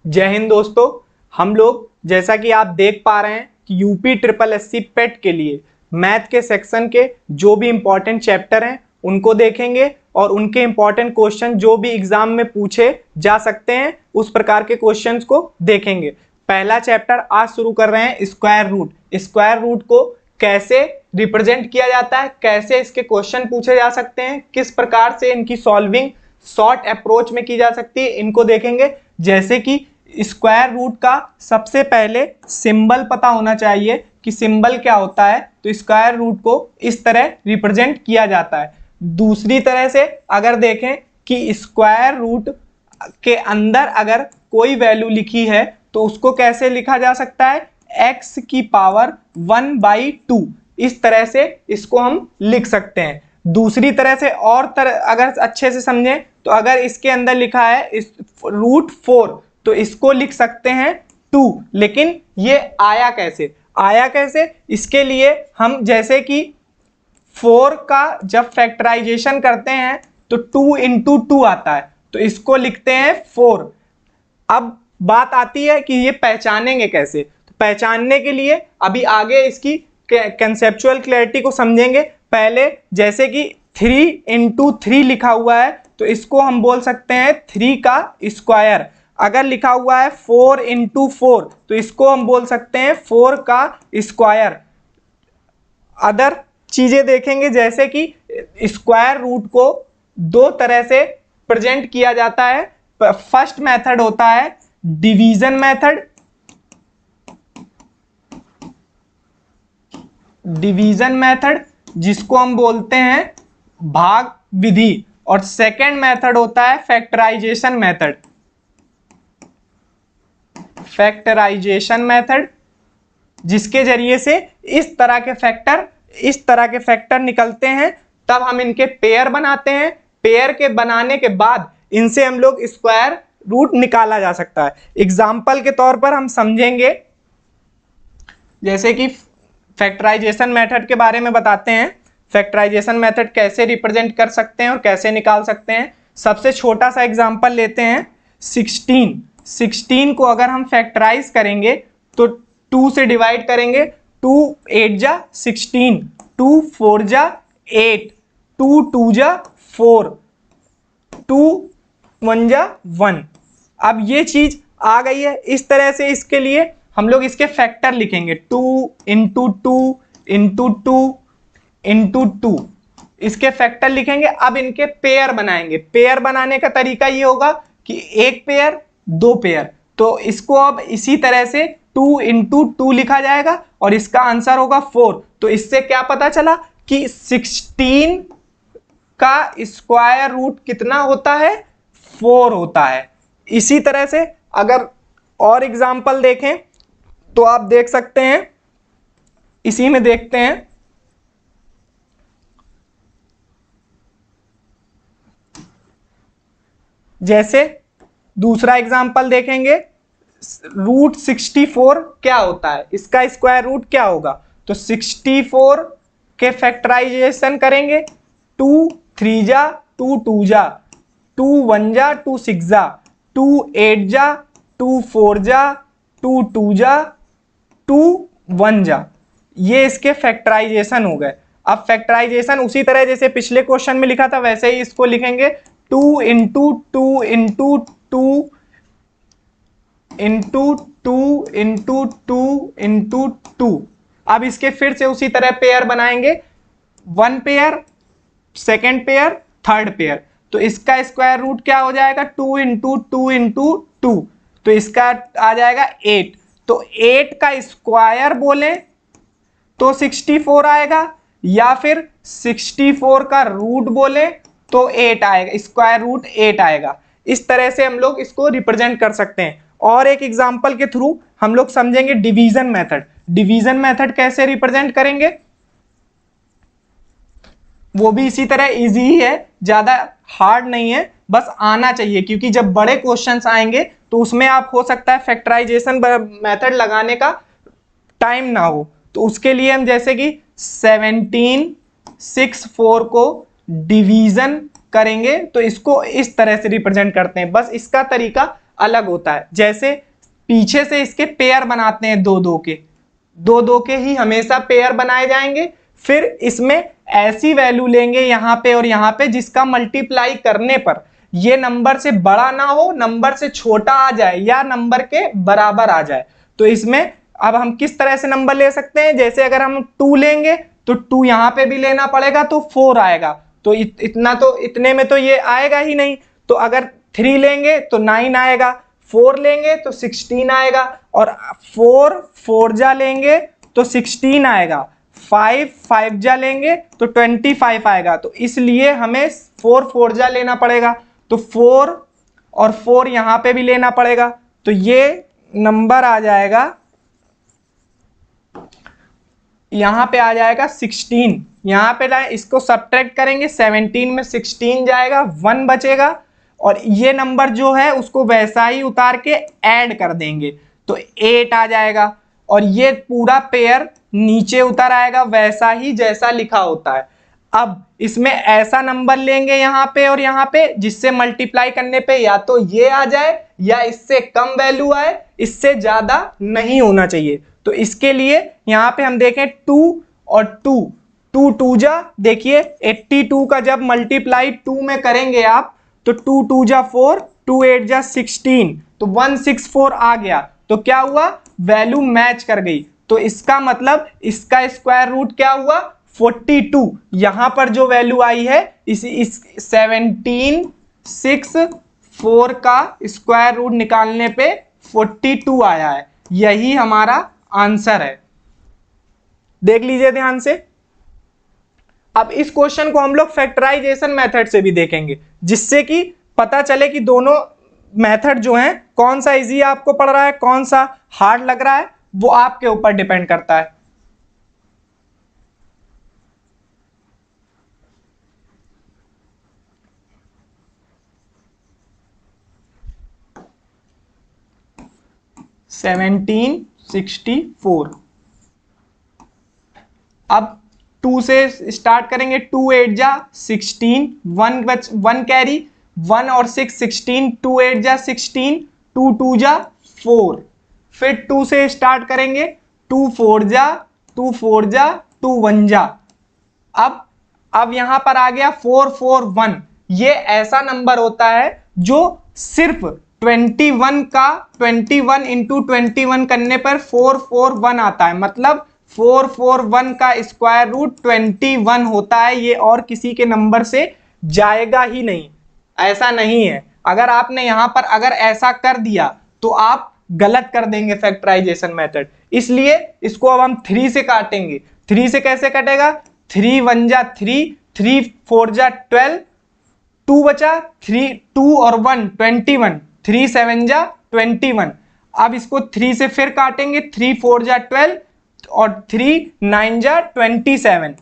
जय हिंद दोस्तों। हम लोग जैसा कि आप देख पा रहे हैं कि यूपी ट्रिपल एससी पेट के लिए मैथ के सेक्शन के जो भी इंपॉर्टेंट चैप्टर हैं उनको देखेंगे और उनके इंपॉर्टेंट क्वेश्चन जो भी एग्जाम में पूछे जा सकते हैं उस प्रकार के क्वेश्चंस को देखेंगे। पहला चैप्टर आज शुरू कर रहे हैं स्क्वायर रूट। स्क्वायर रूट को कैसे रिप्रेजेंट किया जाता है, कैसे इसके क्वेश्चन पूछे जा सकते हैं, किस प्रकार से इनकी सॉल्विंग शॉर्ट अप्रोच में की जा सकती है, इनको देखेंगे। जैसे कि स्क्वायर रूट का सबसे पहले सिंबल पता होना चाहिए कि सिंबल क्या होता है। तो स्क्वायर रूट को इस तरह रिप्रेजेंट किया जाता है। दूसरी तरह से अगर देखें कि स्क्वायर रूट के अंदर अगर कोई वैल्यू लिखी है तो उसको कैसे लिखा जा सकता है, x की पावर 1/2। इस तरह से इसको हम लिख सकते हैं। दूसरी तरह से और अगर अच्छे से समझें तो अगर इसके अंदर लिखा है √4 तो इसको लिख सकते हैं 2। लेकिन ये आया कैसे, इसके लिए हम जैसे कि 4 का जब फैक्टराइजेशन करते हैं तो 2 × 2 आता है, तो इसको लिखते हैं 4। अब बात आती है कि ये पहचानेंगे कैसे। तो पहचानने के लिए अभी आगे इसकी कंसेप्चुअल क्लैरिटी को समझेंगे। पहले जैसे कि 3 × 3 लिखा हुआ है तो इसको हम बोल सकते हैं 3 का स्क्वायर। अगर लिखा हुआ है 4 × 4 तो इसको हम बोल सकते हैं 4 का स्क्वायर। अदर चीजें देखेंगे जैसे कि स्क्वायर रूट को दो तरह से प्रेजेंट किया जाता है। फर्स्ट मेथड होता है डिवीजन मेथड, जिसको हम बोलते हैं भाग विधि, और सेकंड मेथड होता है फैक्टराइजेशन मेथड, जिसके जरिए से इस तरह के फैक्टर निकलते हैं। तब हम इनके पेयर बनाते हैं। पेयर के बनाने के बाद इनसे हम लोग स्क्वायर रूट निकाला जा सकता है। एग्जाम्पल के तौर पर हम समझेंगे, जैसे कि फैक्टराइजेशन मेथड के बारे में बताते हैं। फैक्टराइजेशन मेथड कैसे रिप्रेजेंट कर सकते हैं और कैसे निकाल सकते हैं। सबसे छोटा सा एग्जाम्पल लेते हैं 16 को अगर हम फैक्टराइज करेंगे तो 2 से डिवाइड करेंगे। 2 8 जा 16, 2 4 जा 8, 2 2 जा 4, 2 1 जा 1। अब ये चीज आ गई है। इस तरह से इसके लिए हम लोग इसके फैक्टर लिखेंगे 2 × 2 × 2 × 2, इसके फैक्टर लिखेंगे। अब इनके पेयर बनाएंगे। पेयर बनाने का तरीका ये होगा कि एक पेयर, दो पेयर। तो इसको अब इसी तरह से 2 × 2 लिखा जाएगा और इसका आंसर होगा 4। तो इससे क्या पता चला कि 16 का स्क्वायर रूट कितना होता है, 4 होता है। इसी तरह से अगर और एग्जाम्पल देखें तो आप देख सकते हैं, इसी में देखते हैं। जैसे दूसरा एग्जाम्पल देखेंगे, √64 क्या होता है, इसका स्क्वायर रूट क्या होगा। तो 64 के फैक्टराइजेशन करेंगे। 2 3 जा 2 2 जा, 2 1 जा 2 6 जा, 2 8 जा 2 4 जा, 2 2 जा 2 1 जा। ये इसके फैक्टराइजेशन हो गए। अब फैक्टराइजेशन उसी तरह जैसे पिछले क्वेश्चन में लिखा था वैसे ही इसको लिखेंगे 2 × 2 × 2 × 2 × 2 × 2। अब इसके फिर से उसी तरह पेयर बनाएंगे। 1 pair, second pair, third pair. तो इसका स्क्वायर रूट क्या हो जाएगा, 2 × 2 × 2। तो इसका आ जाएगा 8। तो 8 का स्क्वायर बोले तो 64 आएगा, या फिर 64 का रूट बोले तो 8 आएगा, स्क्वायर रूट 8 आएगा। इस तरह से हम लोग इसको रिप्रेजेंट कर सकते हैं। और एक एग्जांपल के थ्रू हम लोग समझेंगे डिवीजन मेथड कैसे रिप्रेजेंट करेंगे। वो भी इसी तरह इजी ही है, ज्यादा हार्ड नहीं है, बस आना चाहिए। क्योंकि जब बड़े क्वेश्चंस आएंगे तो उसमें आप हो सकता है फैक्टराइजेशन मेथड लगाने का टाइम ना हो। तो उसके लिए हम जैसे कि 1764 को डिवीजन करेंगे तो इसको इस तरह से रिप्रेजेंट करते हैं। बस इसका तरीका अलग होता है। जैसे पीछे से इसके पेयर बनाते हैं दो दो के ही हमेशा पेयर बनाए जाएंगे। फिर इसमें ऐसी वैल्यू लेंगे यहाँ पे और यहाँ पे जिसका मल्टीप्लाई करने पर ये नंबर से बड़ा ना हो, नंबर से छोटा आ जाए या नंबर के बराबर आ जाए। तो इसमें अब हम किस तरह से नंबर ले सकते हैं, जैसे अगर हम 2 लेंगे तो 2 यहाँ पे भी लेना पड़ेगा तो 4 आएगा। तो इतने में तो ये आएगा ही नहीं। तो अगर 3 लेंगे तो 9 आएगा, 4 लेंगे तो 16 आएगा, और 4 जा लेंगे तो 16 आएगा, 5 जा लेंगे तो 25 आएगा। तो इसलिए हमें 4 जा लेना पड़ेगा। तो 4 और 4 यहाँ पे भी लेना पड़ेगा। तो ये नंबर आ जाएगा, यहाँ पे आ जाएगा 16। यहाँ पे इसको सब्ट्रैक्ट करेंगे, 17 में 16 जाएगा, 1 बचेगा, और ये नंबर जो है उसको वैसा ही उतार के ऐड कर देंगे तो 8 आ जाएगा, और ये पूरा पेयर नीचे उतर आएगा वैसा ही जैसा लिखा होता है। अब इसमें ऐसा नंबर लेंगे यहाँ पे और यहाँ पे जिससे मल्टीप्लाई करने पे या तो ये आ जाए या इससे कम वैल्यू आए, इससे ज्यादा नहीं होना चाहिए। तो इसके लिए यहाँ पे हम देखें 2 और 2 2 जा, देखिए 82 का जब मल्टीप्लाई 2 में करेंगे आप तो 2 2 जा 4, 2 8 जा 16, तो 164 आ गया। तो क्या हुआ, वैल्यू मैच कर गई। तो इसका मतलब इसका स्क्वायर रूट क्या हुआ, 42। यहां पर जो वैल्यू आई है इस 1764 का स्क्वायर रूट निकालने पे 42 आया है। यही हमारा आंसर है। देख लीजिए ध्यान से। अब इस क्वेश्चन को हम लोग फैक्टराइजेशन मेथड से भी देखेंगे, जिससे कि पता चले कि दोनों मेथड जो हैं कौन सा इजी आपको पड़ रहा है, कौन सा हार्ड लग रहा है, वो आपके ऊपर डिपेंड करता है। $1764। अब 2 से स्टार्ट करेंगे, 2 8 जा 16, 1 कैरी, 1 और 6 16, 2 8 जा 16, 2 2 जा 4। फिर 2 से स्टार्ट करेंगे, 2 4 जा 2 4 जा 2 1 जा। अब यहां पर आ गया 4 4 1। ये ऐसा नंबर होता है जो सिर्फ 21 का 21 इंटू 21 करने पर 441 आता है। मतलब 441 का स्क्वायर रूट 21 होता है। ये और किसी के नंबर से जाएगा ही नहीं, ऐसा नहीं है। अगर आपने यहां पर अगर ऐसा कर दिया तो आप गलत कर देंगे फैक्टराइजेशन मेथड। इसलिए इसको अब हम 3 से काटेंगे। 3 से कैसे कटेगा, 3 1 जा 3, 3 4 जा 12, 2 बचा, 3 2 और 1 21, 3 7 जा 21। अब इसको 3 से फिर काटेंगे, 3 4 जा 12 और 3 9 जा 27,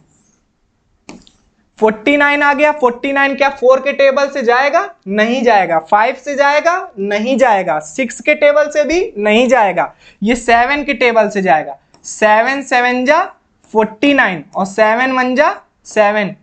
49 आ गया। 49 क्या 4 के टेबल से जाएगा, नहीं जाएगा। 5 से जाएगा, नहीं जाएगा। 6 के टेबल से भी नहीं जाएगा। ये 7 के टेबल से जाएगा। 7 7 जा 49 और 7 1 जा 7।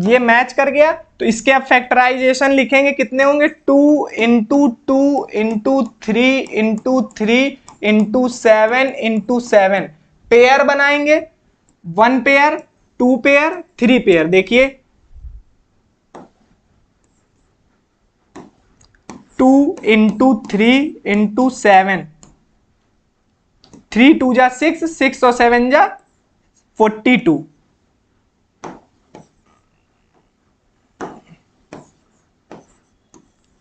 ये मैच कर गया। तो इसके अब फैक्टराइजेशन लिखेंगे, कितने होंगे, 2 into 2 into 3 into 3 into 7 into 7। Pair बनाएंगे, 1 पेयर 2 पेयर 3 पेयर। देखिए 2 इंटू 3 इंटू 7, 3 2 जा 6, 6 और 7 जा 42।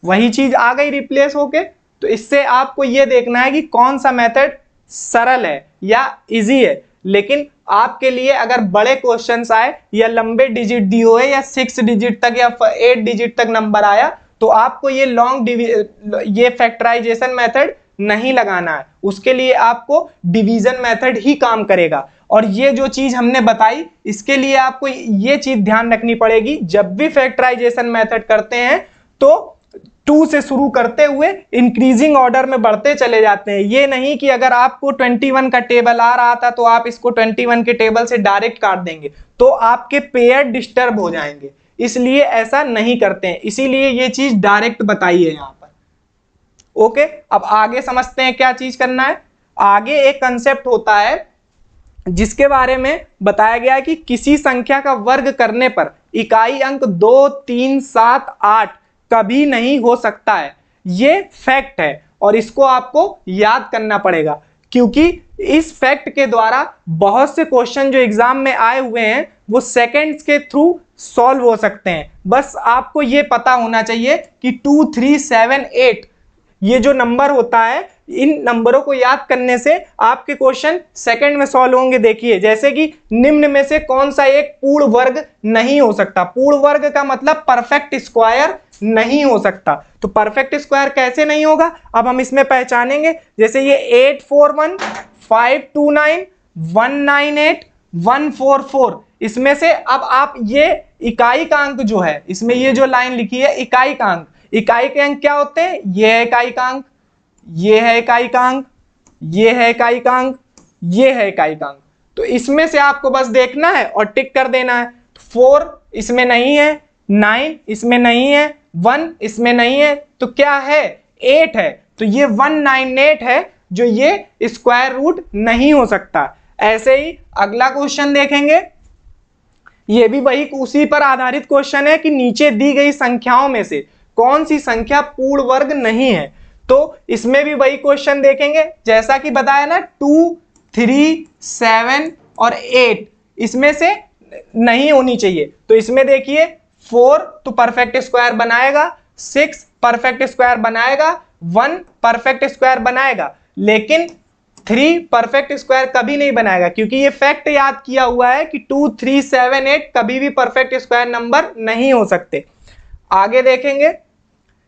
वही चीज आ गई रिप्लेस होके। तो इससे आपको यह देखना है कि कौन सा मेथड सरल है या इजी है। लेकिन आपके लिए अगर बड़े क्वेश्चंस आए या लंबे डिजिट दिए हुए या 6 डिजिट तक या 8 डिजिट तक नंबर आया, तो आपको ये फैक्टराइजेशन मेथड नहीं लगाना है। उसके लिए आपको डिवीजन मेथड ही काम करेगा। और ये जो चीज हमने बताई, इसके लिए आपको ये चीज ध्यान रखनी पड़ेगी, जब भी फैक्टराइजेशन मेथड करते हैं तो 2 से शुरू करते हुए इंक्रीजिंग ऑर्डर में बढ़ते चले जाते हैं। ये नहीं कि अगर आपको 21 का टेबल आ रहा था तो आप इसको 21 के टेबल से डायरेक्ट काट देंगे, तो आपके पेयर डिस्टर्ब हो जाएंगे, इसलिए ऐसा नहीं करते हैं, इसीलिए ये चीज डायरेक्ट बताई है यहाँ पर। ओके, अब आगे समझते हैं क्या चीज करना है। आगे एक कंसेप्ट होता है जिसके बारे में बताया गया है कि किसी संख्या का वर्ग करने पर इकाई अंक 2, 3, 7, 8 कभी नहीं हो सकता है। ये फैक्ट है और इसको आपको याद करना पड़ेगा, क्योंकि इस फैक्ट के द्वारा बहुत से क्वेश्चन जो एग्जाम में आए हुए हैं वो सेकंड्स के थ्रू सॉल्व हो सकते हैं। बस आपको ये पता होना चाहिए कि 2, 3, 7, 8 ये जो नंबर होता है, इन नंबरों को याद करने से आपके क्वेश्चन सेकंड में सॉल्व होंगे। देखिए, जैसे कि निम्न में से कौन सा एक पूर्ण वर्ग नहीं हो सकता। पूर्ण वर्ग का मतलब परफेक्ट स्क्वायर नहीं हो सकता। तो परफेक्ट स्क्वायर कैसे नहीं होगा, अब हम इसमें पहचानेंगे। जैसे ये 841, 529, 198, 144, इसमें से अब आप ये इकाई का अंक जो है, इसमें ये जो लाइन लिखी है इकाई का अंक, इकाई के अंक क्या होते हैं, ये है इकाई का अंक, ये है इकाई का अंक, ये है इकाई का अंक, ये है इकाई का अंक। तो इसमें से आपको बस देखना है और टिक कर देना है। 4 इसमें नहीं है, 9 इसमें नहीं है, 1 इसमें नहीं है, तो क्या है, 8 है। तो ये 198 है जो ये स्क्वायर रूट नहीं हो सकता। ऐसे ही अगला क्वेश्चन देखेंगे, ये भी वही उसी पर आधारित क्वेश्चन है कि नीचे दी गई संख्याओं में से कौन सी संख्या पूर्ण वर्ग नहीं है। तो इसमें भी वही क्वेश्चन देखेंगे जैसा कि बताया ना, 2, 3, 7 और 8 इसमें से नहीं होनी चाहिए। तो इसमें देखिए 4 तो परफेक्ट स्क्वायर बनाएगा, 6 परफेक्ट स्क्वायर बनाएगा, 1 परफेक्ट स्क्वायर बनाएगा, लेकिन 3 परफेक्ट स्क्वायर कभी नहीं बनाएगा, क्योंकि ये फैक्ट याद किया हुआ है कि 2, 3, 7, 8 कभी भी परफेक्ट स्क्वायर नंबर नहीं हो सकते। आगे देखेंगे,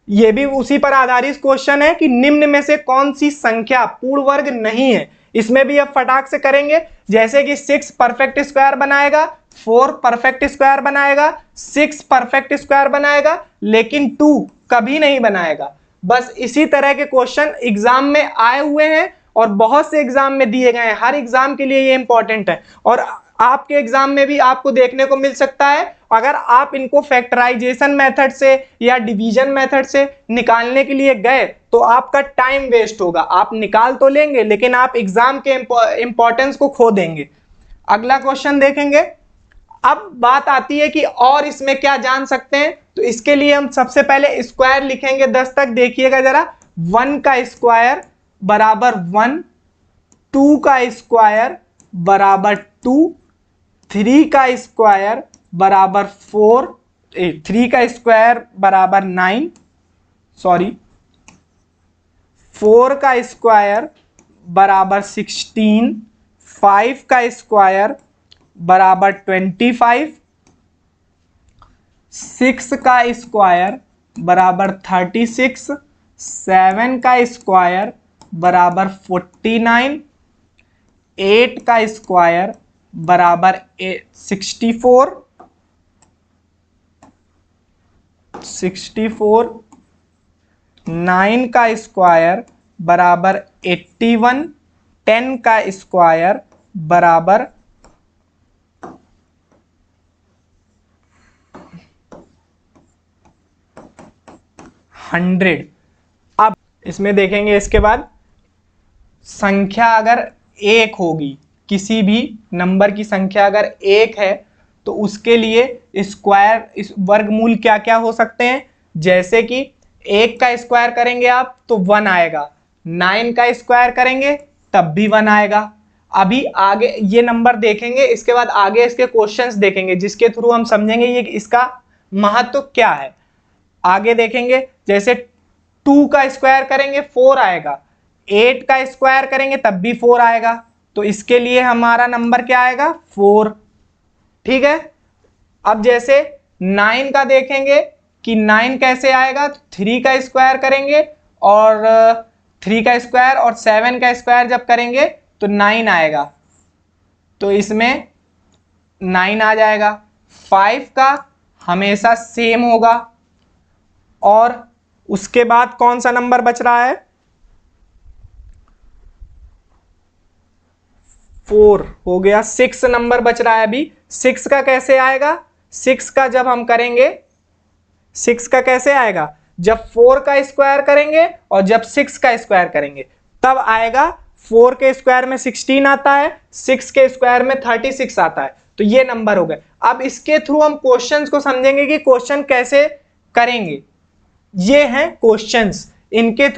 ये भी उसी पर आधारित क्वेश्चन है कि निम्न में से कौन सी संख्या पूर्ण वर्ग नहीं है। इसमें भी अब फटाक से करेंगे, जैसे कि 6 परफेक्ट स्क्वायर बनाएगा, 4 परफेक्ट स्क्वायर बनाएगा, 6 परफेक्ट स्क्वायर बनाएगा, लेकिन 2 कभी नहीं बनाएगा। बस इसी तरह के क्वेश्चन एग्जाम में आए हुए हैं और बहुत से एग्जाम में दिए गए हैं। हर एग्जाम के लिए ये इंपॉर्टेंट है और आपके एग्जाम में भी आपको देखने को मिल सकता है। अगर आप इनको फैक्टराइजेशन मेथड से या डिवीजन मेथड से निकालने के लिए गए तो आपका टाइम वेस्ट होगा। आप निकाल तो लेंगे लेकिन आप एग्जाम के इंपॉर्टेंस को खो देंगे। अगला क्वेश्चन देखेंगे। अब बात आती है कि और इसमें क्या जान सकते हैं, तो इसके लिए हम सबसे पहले स्क्वायर लिखेंगे 10 तक। देखिएगा जरा, 1 का स्क्वायर बराबर 1, 2 का स्क्वायर बराबर 2, 3 का स्क्वायर बराबर 4, 3 का स्क्वायर बराबर 9, सॉरी 4 का स्क्वायर बराबर 16, 5 का स्क्वायर बराबर 25, 6 का स्क्वायर बराबर 36, 7 का स्क्वायर बराबर 49, 8 का स्क्वायर बराबर 64, 9 का स्क्वायर बराबर 81, 10 का स्क्वायर बराबर 100। अब इसमें देखेंगे, इसके बाद संख्या अगर एक होगी, किसी भी नंबर की संख्या अगर एक है तो उसके लिए स्क्वायर वर्गमूल क्या क्या हो सकते हैं। जैसे कि 1 का स्क्वायर करेंगे आप तो 1 आएगा, 9 का स्क्वायर करेंगे तब भी 1 आएगा। अभी आगे ये नंबर देखेंगे, इसके बाद आगे इसके क्वेश्चंस देखेंगे जिसके थ्रू हम समझेंगे ये इसका महत्व क्या है। आगे देखेंगे, जैसे 2 का स्क्वायर करेंगे 4 आएगा, 8 का स्क्वायर करेंगे तब भी 4 आएगा, तो इसके लिए हमारा नंबर क्या आएगा, 4। ठीक है। अब जैसे 9 का देखेंगे कि 9 कैसे आएगा, तो 3 का स्क्वायर करेंगे और 3 का स्क्वायर और 7 का स्क्वायर जब करेंगे तो 9 आएगा, तो इसमें 9 आ जाएगा। 5 का हमेशा सेम होगा और उसके बाद कौन सा नंबर बच रहा है, 4 हो गया। 6 नंबर बच रहा है अभी। 6 का कैसे आएगा, 6 का जब हम करेंगे, 6 का कैसे आएगा, जब 4 का स्क्वायर करेंगे और जब 6 का स्क्वायर करेंगे तब आएगा। 4 के स्क्वायर में 16 आता है, 6 के स्क्वायर में 36 आता है, तो ये नंबर हो गए। अब इसके थ्रू हम क्वेश्चंस को समझेंगे कि क्वेश्चन कैसे करेंगे। ये हैं क्वेश्चंस, इनके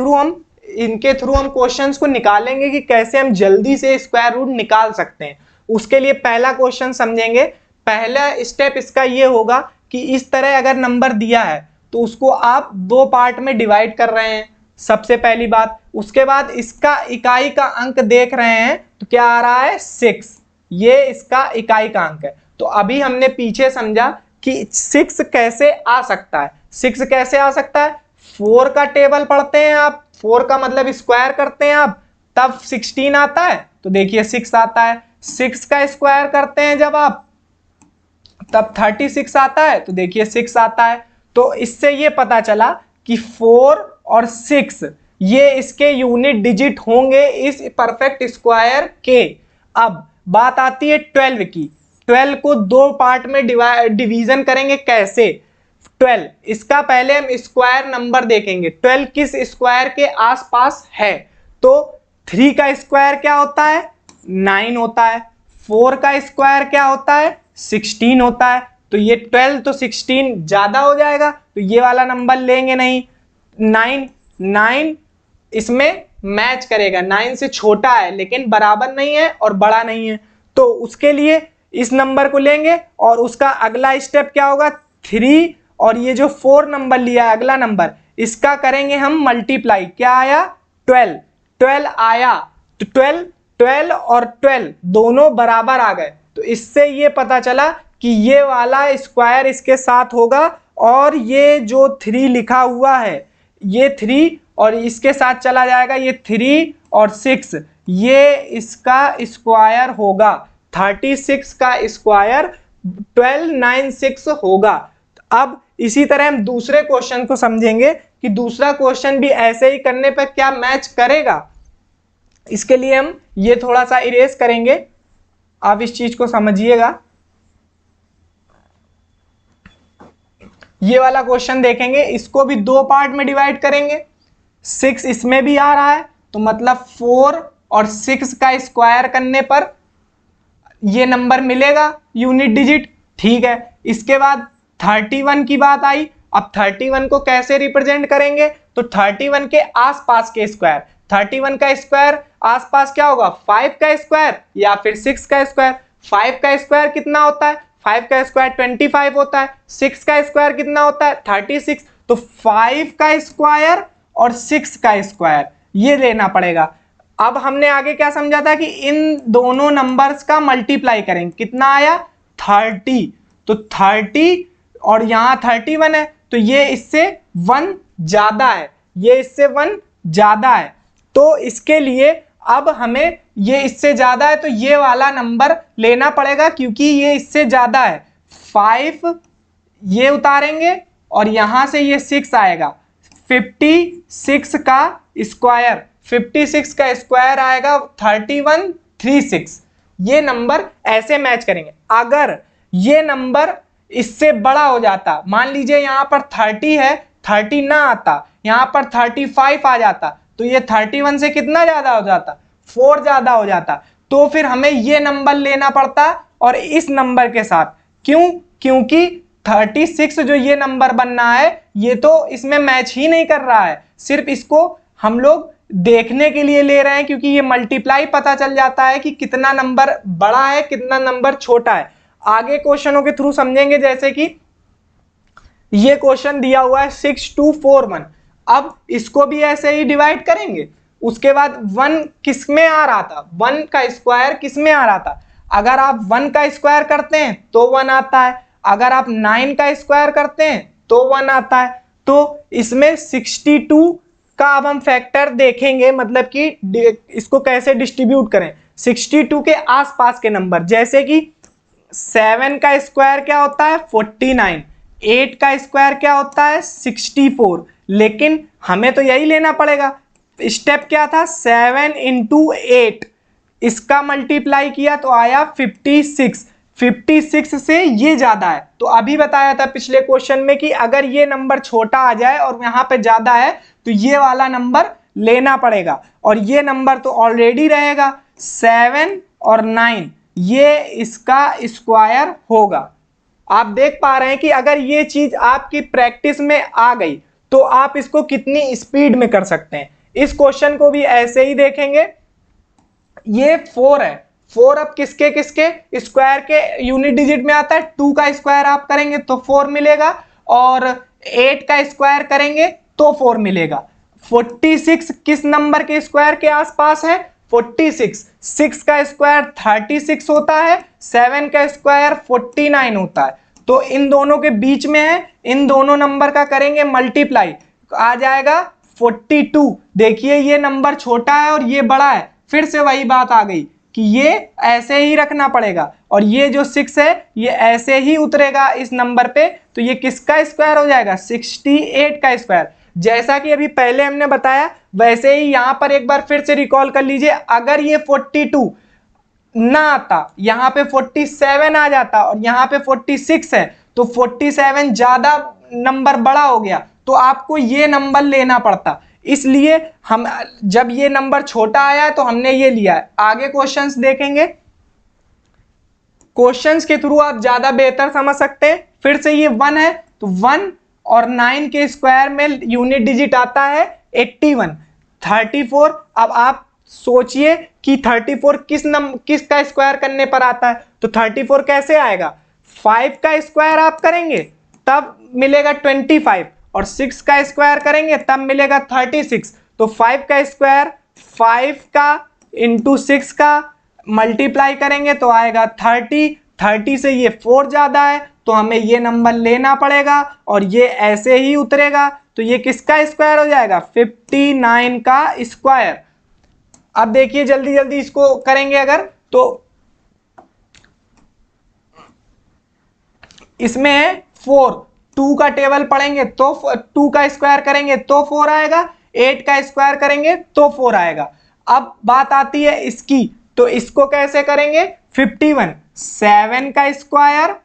थ्रू हम क्वेश्चंस को निकालेंगे कि कैसे हम जल्दी से स्क्वायर रूट निकाल सकते हैं। उसके लिए पहला क्वेश्चन समझेंगे। पहला स्टेप इसका ये होगा कि इस तरह अगर नंबर दिया है तो उसको आप 2 पार्ट में डिवाइड कर रहे हैं, सबसे पहली बात। उसके बाद इसका इकाई का अंक देख रहे हैं तो क्या आ रहा है, 6, ये इसका इकाई का अंक है। तो अभी हमने पीछे समझा कि 6 कैसे आ सकता है। 6 कैसे आ सकता है, 4 का टेबल पढ़ते हैं आप, 4 का मतलब स्क्वायर करते हैं आप, तब 16 आता है, तो देखिए 6 आता है। 6 का स्क्वायर करते हैं जब आप, तब 36 आता है, तो देखिए 6 आता है। तो इससे ये पता चला कि 4 और 6 ये इसके यूनिट डिजिट होंगे इस परफेक्ट स्क्वायर के। अब बात आती है 12 की। 12 को 2 पार्ट में डिवीजन करेंगे कैसे। 12, इसका पहले हम स्क्वायर नंबर देखेंगे, 12 किस स्क्वायर के आसपास है। तो 3 का स्क्वायर क्या होता है, 9 होता है। 4 का स्क्वायर क्या होता है, 16 होता है। तो ये 12 तो 16 ज्यादा हो जाएगा, तो ये वाला नंबर लेंगे नहीं। 9 इसमें मैच करेगा, 9 से छोटा है लेकिन बराबर नहीं है और बड़ा नहीं है, तो उसके लिए इस नंबर को लेंगे। और उसका अगला स्टेप क्या होगा, 3 और ये जो 4 नंबर लिया है अगला नंबर, इसका करेंगे हम मल्टीप्लाई। क्या आया, 12 आया। तो 12 और 12 दोनों बराबर आ गए। तो इससे ये पता चला कि ये वाला स्क्वायर इसके साथ होगा, और ये जो 3 लिखा हुआ है, ये 3 और इसके साथ चला जाएगा, ये 3 और 6, ये इसका स्क्वायर होगा। 36 का स्क्वायर 1296 होगा। अब इसी तरह हम दूसरे क्वेश्चन को समझेंगे कि दूसरा क्वेश्चन भी ऐसे ही करने पर क्या मैच करेगा। इसके लिए हम ये थोड़ा सा इरेज करेंगे, आप इस चीज को समझिएगा। ये वाला क्वेश्चन देखेंगे, इसको भी 2 पार्ट में डिवाइड करेंगे। 6 इसमें भी आ रहा है, तो मतलब 4 और 6 का स्क्वायर करने पर ये नंबर मिलेगा यूनिट डिजिट, ठीक है। इसके बाद 31 की बात आई। अब 31 को कैसे रिप्रेजेंट करेंगे, तो 31 के आसपास के स्क्वायर, 31 का स्क्वायर आसपास क्या होगा, 5 का स्क्वायर या फिर 6 का स्क्वायर। 5 का स्क्वायर कितना होता है, 5 का स्क्वायर 25 होता है। 6 का स्क्वायर कितना होता है, 36। तो 5 का स्क्वायर और 6 का स्क्वायर ये लेना पड़ेगा। अब हमने आगे क्या समझा था कि इन दोनों नंबर्स का मल्टीप्लाई करेंगे, कितना आया, 30। तो 30 और यहां 31 है, तो ये इससे 1 ज्यादा है, ये इससे 1 ज्यादा है। तो इसके लिए अब हमें ये इससे ज्यादा है तो ये वाला नंबर लेना पड़ेगा, क्योंकि ये इससे ज्यादा है। 5 ये उतारेंगे और यहां से ये 6 आएगा। 56 का स्क्वायर, 56 का स्क्वायर आएगा 3136। ये नंबर ऐसे मैच करेंगे। अगर ये नंबर इससे बड़ा हो जाता, मान लीजिए यहां पर 30 है, 30 ना आता, यहां पर 35 आ जाता, तो ये 31 से कितना ज्यादा हो जाता, 4 ज्यादा हो जाता। तो फिर हमें ये नंबर लेना पड़ता और इस नंबर के साथ। क्यों, क्योंकि 36 जो ये नंबर बनना है ये तो इसमें मैच ही नहीं कर रहा है, सिर्फ इसको हम लोग देखने के लिए ले रहे हैं, क्योंकि ये मल्टीप्लाई पता चल जाता है कि कितना नंबर बड़ा है कितना नंबर छोटा है। आगे क्वेश्चनों के थ्रू समझेंगे, जैसे कि ये क्वेश्चन दिया हुआ है 6241। अब इसको भी ऐसे ही डिवाइड करेंगे। उसके बाद 1 किस में आ रहा था, 1 का स्क्वायर किस में आ रहा था। अगर आप 1 का स्क्वायर करते हैं तो 1 आता है, अगर आप 9 का स्क्वायर करते हैं तो 1 आता है। तो इसमें 62 का अब हम फैक्टर देखेंगे, मतलब कि इसको कैसे डिस्ट्रीब्यूट करें। 62 के आसपास के नंबर, जैसे कि 7 का स्क्वायर क्या होता है, 49। 8 का स्क्वायर क्या होता है, 64। लेकिन हमें तो यही लेना पड़ेगा। स्टेप क्या था, 7 × 8, इसका मल्टीप्लाई किया तो आया 56। 56 से ये ज्यादा है, तो अभी बताया था पिछले क्वेश्चन में कि अगर ये नंबर छोटा आ जाए और यहाँ पे ज्यादा है तो ये वाला नंबर लेना पड़ेगा, और ये नंबर तो ऑलरेडी रहेगा 7 और 9, ये इसका स्क्वायर होगा। आप देख पा रहे हैं कि अगर ये चीज आपकी प्रैक्टिस में आ गई तो आप इसको कितनी स्पीड में कर सकते हैं। इस क्वेश्चन को भी ऐसे ही देखेंगे। ये 4 है, 4 अब किसके किसके स्क्वायर के यूनिट डिजिट में आता है, 2 का स्क्वायर आप करेंगे तो 4 मिलेगा, और 8 का स्क्वायर करेंगे तो 4 मिलेगा। 46 किस नंबर के स्क्वायर के आसपास है, 46, 6 का स्क्वायर 36 होता है, 7 का स्क्वायर 49 होता है, तो इन दोनों के बीच में है, इन दोनों नंबर का करेंगे मल्टीप्लाई, आ जाएगा 42। देखिए ये नंबर छोटा है और ये बड़ा है, फिर से वही बात आ गई कि ये ऐसे ही रखना पड़ेगा, और ये जो 6 है ये ऐसे ही उतरेगा इस नंबर पे, तो ये किसका स्क्वायर हो जाएगा, 68 का स्क्वायर। जैसा कि अभी पहले हमने बताया वैसे ही यहां पर एक बार फिर से रिकॉल कर लीजिए, अगर ये 42 ना आता, यहाँ पे 47 आ जाता और यहाँ पे 46 है, तो 47 ज्यादा नंबर बड़ा हो गया, तो आपको ये नंबर लेना पड़ता। इसलिए हम जब ये नंबर छोटा आया तो हमने ये लिया है। आगे क्वेश्चंस देखेंगे, क्वेश्चंस के थ्रू आप ज्यादा बेहतर समझ सकते हैं। फिर से ये 1 है, तो 1 और 9 के स्क्वायर में यूनिट डिजिट आता है 81। 34, अब आप सोचिए कि 34 किसका स्क्वायर करने पर आता है, तो 34 कैसे आएगा, 5 का स्क्वायर आप करेंगे तब मिलेगा 25, और 6 का स्क्वायर करेंगे तब मिलेगा 36। तो 5 का स्क्वायर 5 का इंटू 6 का मल्टीप्लाई करेंगे तो आएगा 30। 30 से ये 4 ज्यादा है तो हमें ये नंबर लेना पड़ेगा, और ये ऐसे ही उतरेगा, तो ये किसका स्क्वायर हो जाएगा, 59 का स्क्वायर। अब देखिए जल्दी जल्दी इसको करेंगे अगर, तो इसमें है 4, 2 का टेबल पढ़ेंगे तो 2 का स्क्वायर करेंगे तो 4 आएगा, 8 का स्क्वायर करेंगे तो 4 आएगा। अब बात आती है इसकी, तो इसको कैसे करेंगे, 51, 7 का स्क्वायर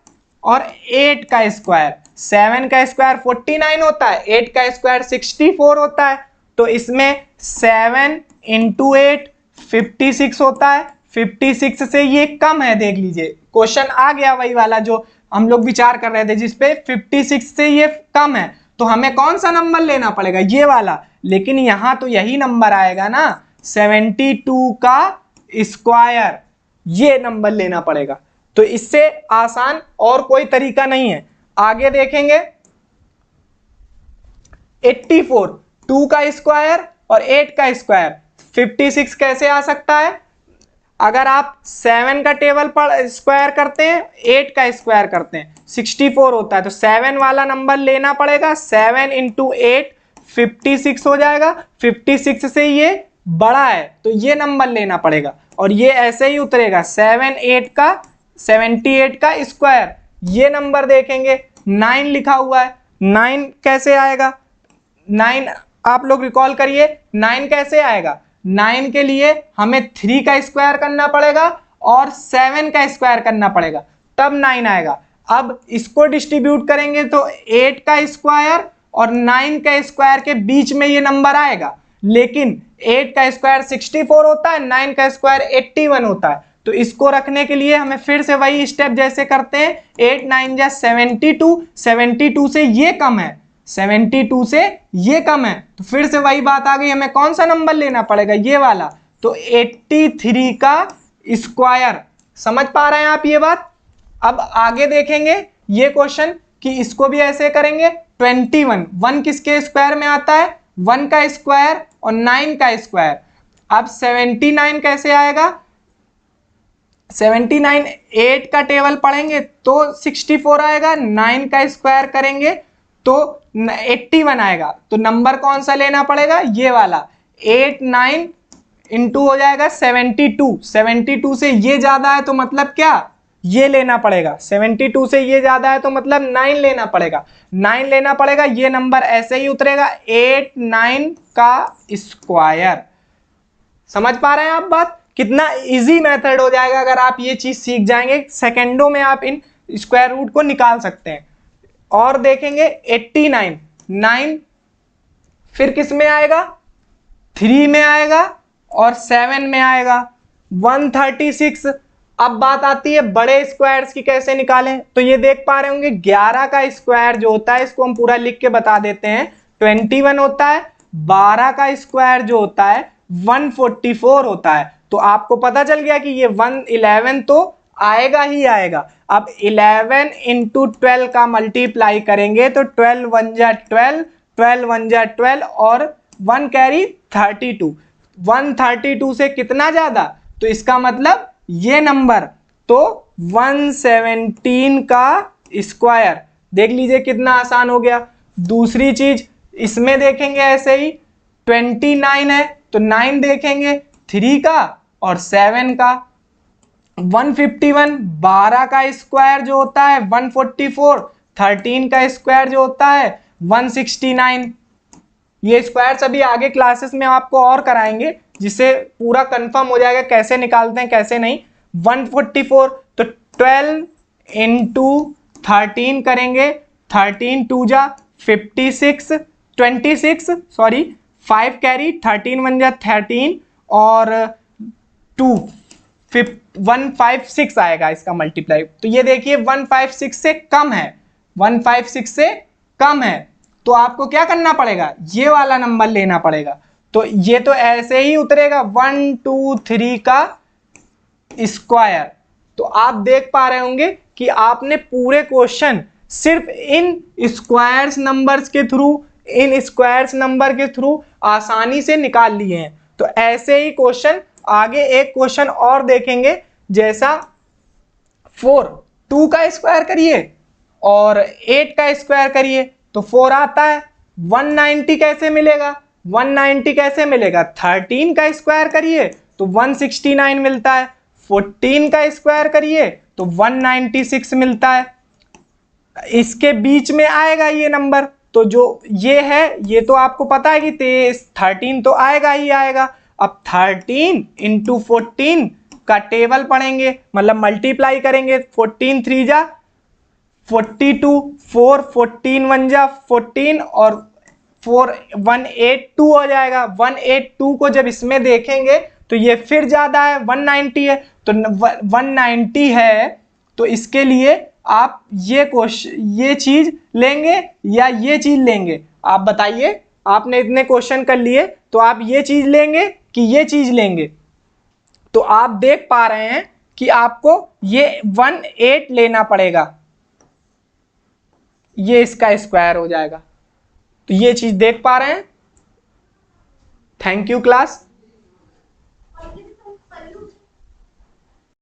और 8 का स्क्वायर। 7 का स्क्वायर 49 होता है, 8 का स्क्वायर 64 होता है, तो इसमें 7 × 8 56 होता है। 56 से ये कम है, देख लीजिए क्वेश्चन आ गया वही वाला जो हम लोग विचार कर रहे थे, जिसपे 56 से ये कम है, तो हमें कौन सा नंबर लेना पड़ेगा, ये वाला। लेकिन यहां तो यही नंबर आएगा ना, 72 का स्क्वायर, ये नंबर लेना पड़ेगा। तो इससे आसान और कोई तरीका नहीं है। आगे देखेंगे 84, 2 का स्क्वायर और 8 का स्क्वायर। 56 कैसे आ सकता है, अगर आप 7 का टेबल पर स्क्वायर करते हैं, 8 का स्क्वायर करते हैं, 64 होता है, तो 7 वाला नंबर लेना पड़ेगा, 7 × 8 56 हो जाएगा। 56 से ये बड़ा है तो ये नंबर लेना पड़ेगा, और ये ऐसे ही उतरेगा 78 का स्क्वायर। ये नंबर देखेंगे 9 लिखा हुआ है, 9 कैसे आएगा, 9 आप लोग रिकॉल करिए, 9 कैसे आएगा, 9 के लिए हमें 3 का स्क्वायर करना पड़ेगा और 7 का स्क्वायर करना पड़ेगा, तब 9 आएगा। अब इसको डिस्ट्रीब्यूट करेंगे तो 8 का स्क्वायर और 9 का स्क्वायर के बीच में ये नंबर आएगा, लेकिन 8 का स्क्वायर 64 होता है, 9 का स्क्वायर 81 होता है। तो इसको रखने के लिए हमें फिर से वही स्टेप जैसे करते हैं, 8 9 जा 72, 72 से ये कम है, 72 से ये कम है, तो फिर से वही बात आ गई, हमें कौन सा नंबर लेना पड़ेगा, ये वाला, तो 83 का स्क्वायर। समझ पा रहे हैं आप ये बात। अब आगे देखेंगे ये क्वेश्चन कि इसको भी ऐसे करेंगे। 21, 1 किसके स्क्वायर में आता है, 1 का स्क्वायर और 9 का स्क्वायर। अब 79 कैसे आएगा, 79 8 का टेबल पढ़ेंगे तो 64 आएगा, 9 का स्क्वायर करेंगे तो 81 आएगा। तो नंबर कौन सा लेना पड़ेगा, ये वाला, 8 9 इंटू हो जाएगा 72। 72 से ये ज्यादा है तो मतलब क्या, ये लेना पड़ेगा, 72 से ये ज्यादा है तो मतलब 9 लेना पड़ेगा, 9 लेना पड़ेगा, ये नंबर ऐसे ही उतरेगा 8 9 का स्क्वायर। समझ पा रहे हैं आप बात? कितना इजी मेथड हो जाएगा अगर आप ये चीज सीख जाएंगे, सेकेंडों में आप इन स्क्वायर रूट को निकाल सकते हैं। और देखेंगे 89, 9 फिर किस में आएगा, 3 में आएगा और 7 में आएगा, 136। अब बात आती है बड़े स्क्वायर्स की कैसे निकालें, तो ये देख पा रहे होंगे 11 का स्क्वायर जो होता है, इसको हम पूरा लिख के बता देते हैं, 21 होता है। 12 का स्क्वायर जो होता है 144 होता है। तो आपको पता चल गया कि ये 111 तो आएगा ही आएगा। अब 11 इंटू 12 का मल्टीप्लाई करेंगे तो 12 1 जा 12, 12 1 जा 12 और 1 कैरी 32। 132 से कितना ज्यादा, तो इसका मतलब ये नंबर, तो 117 का स्क्वायर। देख लीजिए कितना आसान हो गया। दूसरी चीज इसमें देखेंगे ऐसे ही, 29 है तो 9 देखेंगे, 3 का और 7 का। 151, 12 का स्क्वायर जो होता है 144, 13 का स्क्वायर जो होता है 169। ये स्क्वायर्स अभी आगे क्लासेस में आपको और कराएंगे, जिससे पूरा कंफर्म हो जाएगा कैसे निकालते हैं कैसे नहीं। 144 तो 12 इंटू 13 करेंगे, 13 2 जा 56, 26 सॉरी 5 कैरी, 13 1 जा 13 और 2 156 आएगा इसका मल्टीप्लाई। तो ये देखिए 156 से कम है, 156 से कम है, तो आपको क्या करना पड़ेगा, ये वाला नंबर लेना पड़ेगा। तो ये तो ऐसे ही उतरेगा 123 का स्क्वायर। तो आप देख पा रहे होंगे कि आपने पूरे क्वेश्चन सिर्फ इन स्क्वायर्स नंबर्स के थ्रू, इन स्क्वायर्स नंबर के थ्रू आसानी से निकाल लिए हैं। तो ऐसे ही क्वेश्चन आगे एक क्वेश्चन और देखेंगे, जैसा 4, 2 का स्क्वायर करिए और 8 का स्क्वायर करिए तो 4 आता है। 190 कैसे मिलेगा, 190 कैसे मिलेगा, 13 का स्क्वायर करिए तो 169 मिलता है, 14 का स्क्वायर करिए तो 196 मिलता है। इसके बीच में आएगा ये नंबर, तो जो ये है ये तो आपको पता है कि 13 तो आएगा ही आएगा। अब 13 इंटू 14 का टेबल पढ़ेंगे, मतलब मल्टीप्लाई करेंगे, 14 3 जा 42, 4 14 1 जा 14 और 4 182 हो जाएगा। 182 को जब इसमें देखेंगे तो ये फिर ज्यादा है, 190 है, तो 190 है तो इसके लिए आप ये चीज लेंगे या ये चीज लेंगे, आप बताइए। आपने इतने क्वेश्चन कर लिए तो आप ये चीज लेंगे कि ये चीज लेंगे। तो आप देख पा रहे हैं कि आपको ये 18 लेना पड़ेगा, ये इसका स्क्वायर हो जाएगा। तो ये चीज देख पा रहे हैं। Thank you class.